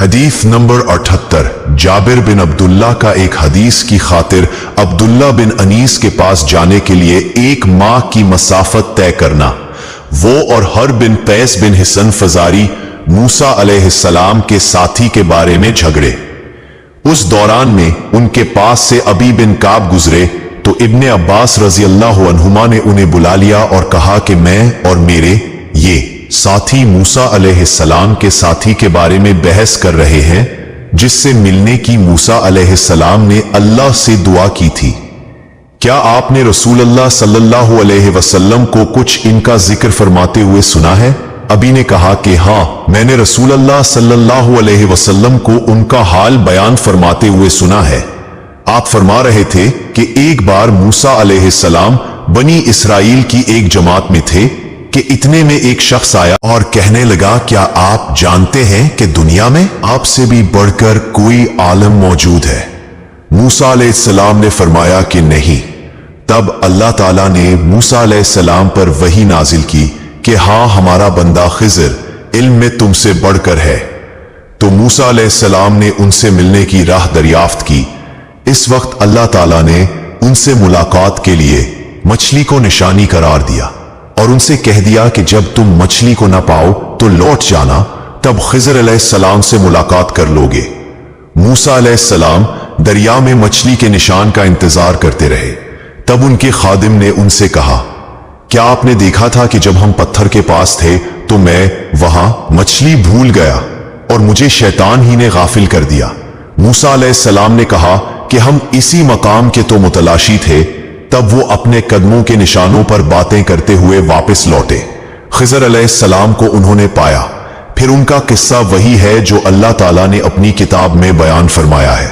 حدیث نمبر 78 جابر بن عبداللہ کا ایک حدیث کی خاطر عبداللہ بن انیس کے پاس جانے کے لیے 1 ماہ کی مسافت طے کرنا۔ وہ اور حرب بن قیس بن حصن فزاری موسیٰ علیہ السلام کے ساتھی کے بارے میں جھگڑے۔ اس دوران میں ان کے پاس سے ابی بن کعب گزرے تو ابن عباس رضی اللہ عنہما نے انہیں بلا لیا اور کہا کہ میں اور میرے یہ ساتھی موسیٰ علیہ السلام کے ساتھی کے بارے میں بحث کر رہے ہیں جس سے ملنے کی موسیٰ علیہ السلام نے اللہ سے دعا کی تھی۔ کیا آپ نے رسول اللہ صلی اللہ علیہ وسلم کو کچھ ان کا ذکر فرماتے ہوئے سنا ہے؟ ابی نے کہا کہ ہاں، میں نے رسول اللہ صلی اللہ علیہ وسلم کو ان کا حال بیان فرماتے ہوئے سنا ہے۔ آپ فرما رہے تھے کہ ایک بار موسیٰ علیہ السلام بنی اسرائیل کی ایک جماعت میں تھے کہ اتنے میں ایک شخص آیا اور کہنے لگا، کیا آپ جانتے ہیں کہ دنیا میں آپ سے بھی بڑھ کر کوئی عالم موجود ہے؟ موسیٰ علیہ السلام نے فرمایا کہ نہیں۔ تب اللہ تعالیٰ نے موسیٰ علیہ السلام پر وحی نازل کی کہ ہاں، ہمارا بندہ خضر علم میں تم سے بڑھ کر ہے۔ تو موسیٰ علیہ السلام نے ان سے ملنے کی راہ دریافت کی۔ اس وقت اللہ تعالیٰ نے ان سے ملاقات کے لیے مچھلی کو نشانی قرار دیا اور ان سے کہہ دیا کہ جب تم مچھلی کو نہ پاؤ تو لوٹ جانا، تب خضر علیہ السلام سے ملاقات کر لوگے۔ موسیٰ علیہ السلام دریا میں مچھلی کے نشان کا انتظار کرتے رہے۔ تب ان کے خادم نے ان سے کہا، کیا آپ نے دیکھا تھا کہ جب ہم پتھر کے پاس تھے تو میں وہاں مچھلی بھول گیا اور مجھے شیطان ہی نے غافل کر دیا؟ موسیٰ علیہ السلام نے کہا کہ ہم اسی مقام کے تو متلاشی تھے۔ تب وہ اپنے قدموں کے نشانوں پر باتیں کرتے ہوئے واپس لوٹے۔ خضر علیہ السلام کو انہوں نے پایا۔ پھر ان کا قصہ وہی ہے جو اللہ تعالیٰ نے اپنی کتاب میں بیان فرمایا ہے۔